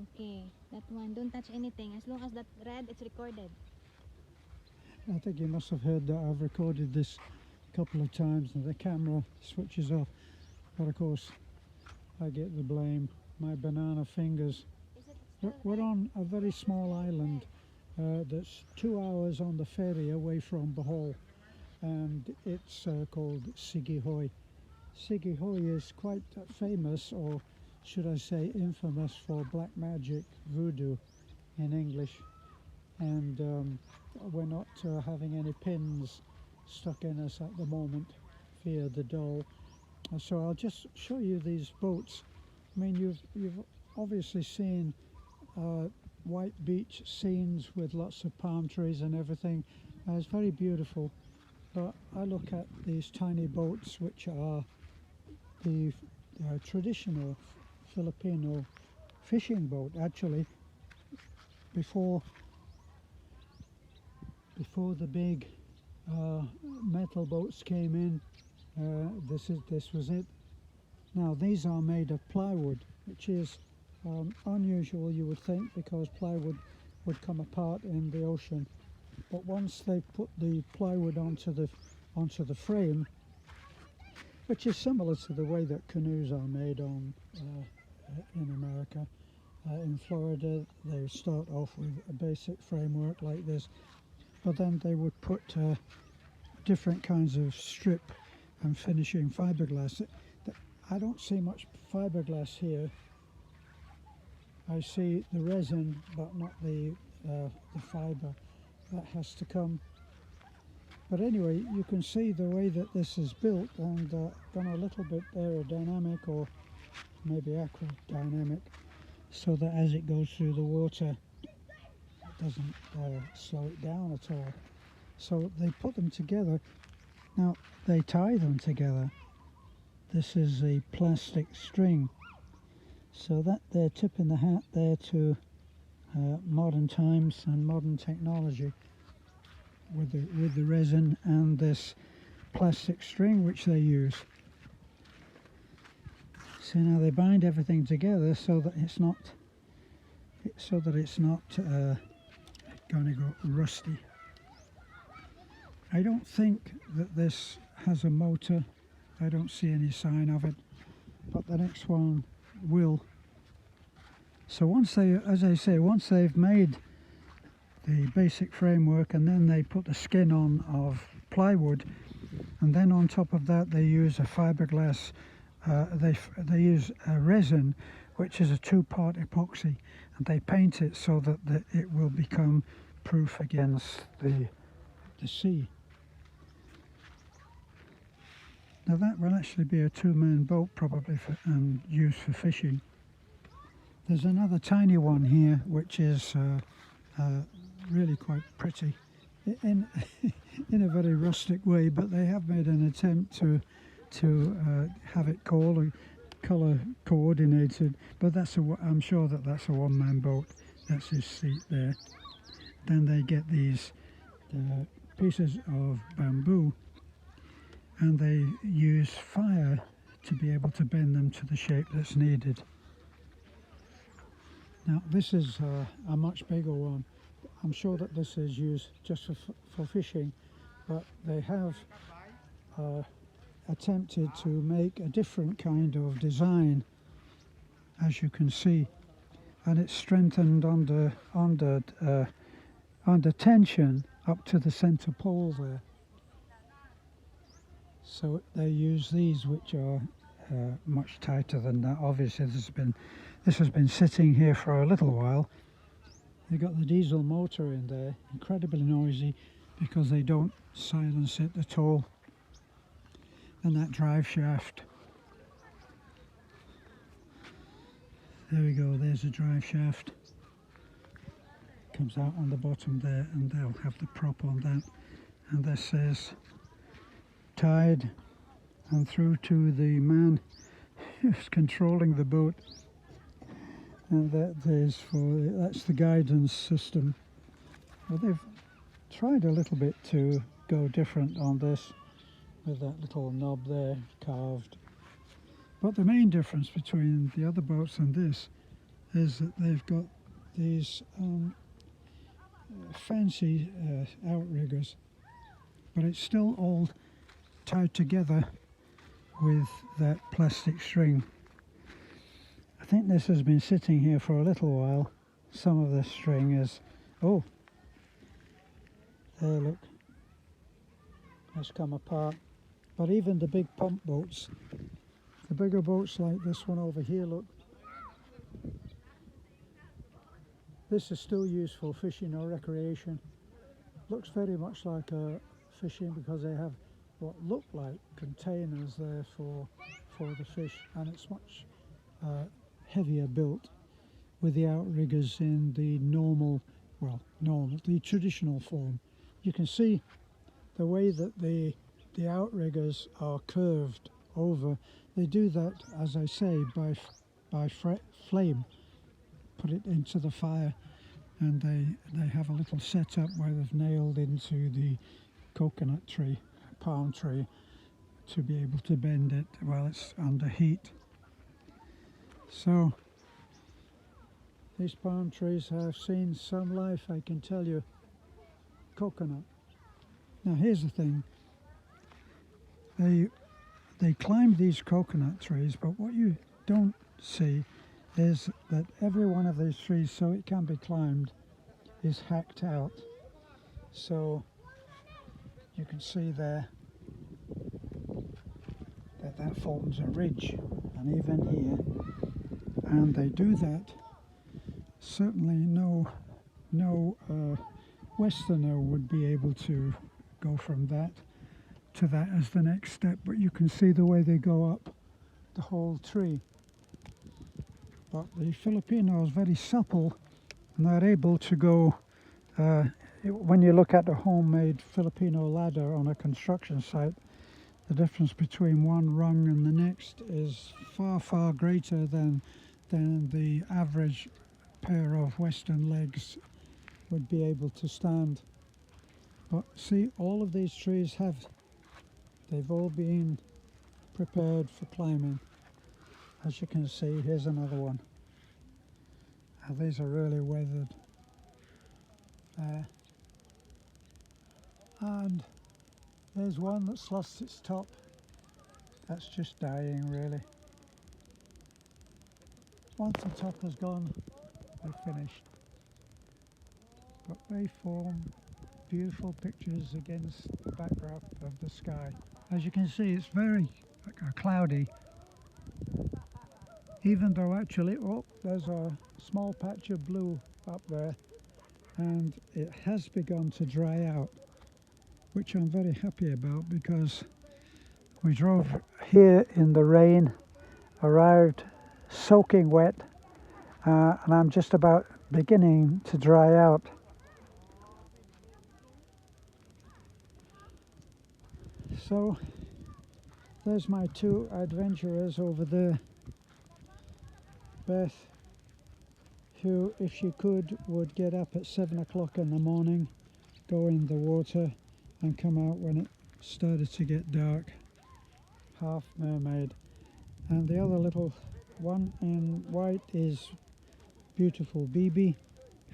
Okay, that one. Don't touch anything. As long as that red, it's recorded. I think you must have heard that I've recorded this a couple of times and the camera switches off. But of course, I get the blame. My banana fingers. Is it still We're red? on a very small island that's 2 hours on the ferry away from Bohol, and it's called Siquijor. Siquijor is quite famous, or should I say infamous, for black magic, voodoo in English. And we're not having any pins stuck in us at the moment via the doll. So I'll just show you these boats. I mean, you've obviously seen white beach scenes with lots of palm trees and everything. It's very beautiful. But I look at these tiny boats, which are the traditional Filipino fishing boat. Actually, before the big metal boats came in, this was it. Now these are made of plywood, which is unusual, you would think, because plywood would come apart in the ocean. But once they put the plywood onto the frame, which is similar to the way that canoes are made in America. In Florida, they start off with a basic framework like this, but then they would put different kinds of strip and finishing fiberglass. I don't see much fiberglass here. I see the resin, but not the fiber. That has to come. But anyway, you can see the way that this is built, and done a little bit aerodynamic, or maybe aquadynamic, so that as it goes through the water, it doesn't slow it down at all. So they put them together. Now they tie them together. This is a plastic string, so that they're tipping the hat there to modern times and modern technology with the resin and this plastic string which they use. So now they bind everything together so that it's not going to go rusty. I don't think that this has a motor. I don't see any sign of it, but the next one will. So once they've made the basic framework, and then they put the skin on of plywood, and then on top of that they use a fiberglass. They use a resin, which is a two-part epoxy, and they paint it so that it will become proof against the sea. Now that will actually be a two-man boat probably and used for fishing. There's another tiny one here which is really quite pretty in in a very rustic way, but they have made an attempt to have it color coordinated. But I'm sure that's a one-man boat. That's his seat there. Then they get these pieces of bamboo, and they use fire to be able to bend them to the shape that's needed. Now this is a much bigger one. I'm sure that this is used just for fishing, but they have attempted to make a different kind of design, as you can see, and it's strengthened under tension up to the center pole there. So they use these, which are much tighter than that. Obviously this has been sitting here for a little while. They've got the diesel motor in there, incredibly noisy because they don't silence it at all. And that drive shaft. There we go, there's a drive shaft. Comes out on the bottom there, and they'll have the prop on that. And this says tied and through to the man who's controlling the boat. And that's the guidance system. Well, they've tried a little bit to go different on this, with that little knob there carved. But the main difference between the other boats and this, is that they've got these fancy outriggers, but it's still all tied together with that plastic string. I think this has been sitting here for a little while. Some of the string is, oh, there, look, has come apart. But even the big pump boats, the bigger boats like this one over here, look, this is still used for fishing or recreation. Looks very much like fishing because they have what look like containers there for the fish, and it's much heavier built with the outriggers in the the traditional form. You can see the way that the outriggers are curved over. They do that, as I say, by flame. Put it into the fire, and they have a little setup where they've nailed into the coconut tree, palm tree, to be able to bend it while it's under heat. So these palm trees have seen some life, I can tell you. Coconut. Now here's the thing. They climb these coconut trees, but what you don't see is that every one of these trees, so it can be climbed, is hacked out. So you can see there that forms a ridge, and even here. And they do that. Certainly no Westerner would be able to go from that to that as the next step, but you can see the way they go up the whole tree. But the Filipino is very supple, and they're able to go, when you look at a homemade Filipino ladder on a construction site, the difference between one rung and the next is far greater than the average pair of Western legs would be able to stand. But see, all of these trees they've all been prepared for climbing. As you can see, here's another one. Now, these are really weathered. And there's one that's lost its top. That's just dying, really. Once the top has gone, they're finished. But they form beautiful pictures against the backdrop of the sky. As you can see, it's very cloudy, even though actually, oh, there's a small patch of blue up there, and it has begun to dry out, which I'm very happy about, because we drove here in the rain, arrived soaking wet, and I'm just about beginning to dry out. So there's my two adventurers over there. Beth, who, if she could, would get up at 7 o'clock in the morning, go in the water and come out when it started to get dark. Half mermaid. And the other little one in white is beautiful Bibi,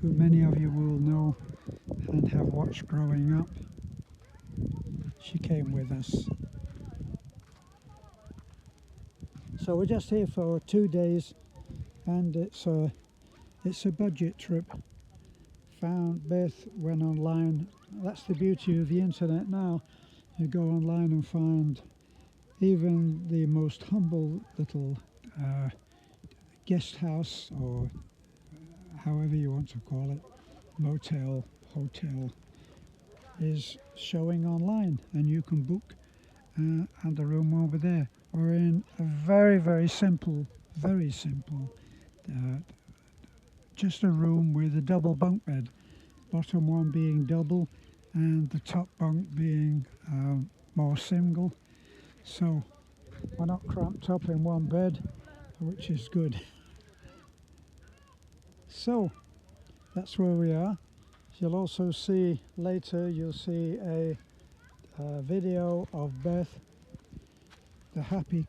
who many of you will know and have watched growing up. She came with us. So we're just here for 2 days, and it's a budget trip. Beth went online. That's the beauty of the internet now. You go online and find even the most humble little guest house, or however you want to call it, motel, hotel, is showing online, and you can book and the room over there. We're in a very simple, just a room with a double bunk bed, bottom one being double and the top bunk being more single. So we're not cramped up in one bed, which is good. So that's where we are. You'll also see later, you'll see a video of Beth, the happy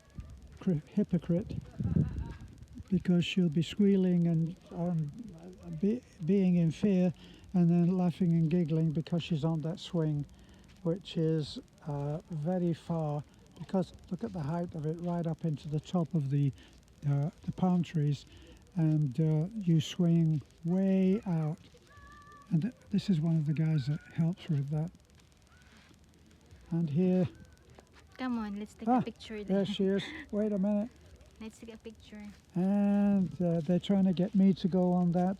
hypocrite, because she'll be squealing and being in fear, and then laughing and giggling because she's on that swing, which is very far, because look at the height of it, right up into the top of the palm trees, and you swing way out. And this is one of the guys that helps with that. And here, Come on, let's take a picture there then. she is. Wait a minute. Let's take a picture. And they're trying to get me to go on that.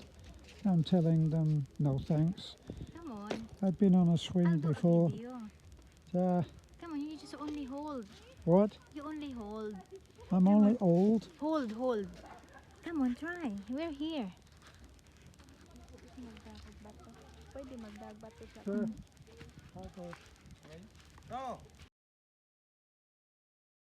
I'm telling them no thanks. Come on. I've been on a swing I'll do before. a video. Come on, you just only hold. What? You only hold. I'm Come only on. old. Hold. Come on, try. We're here. Sure. I'll go. No.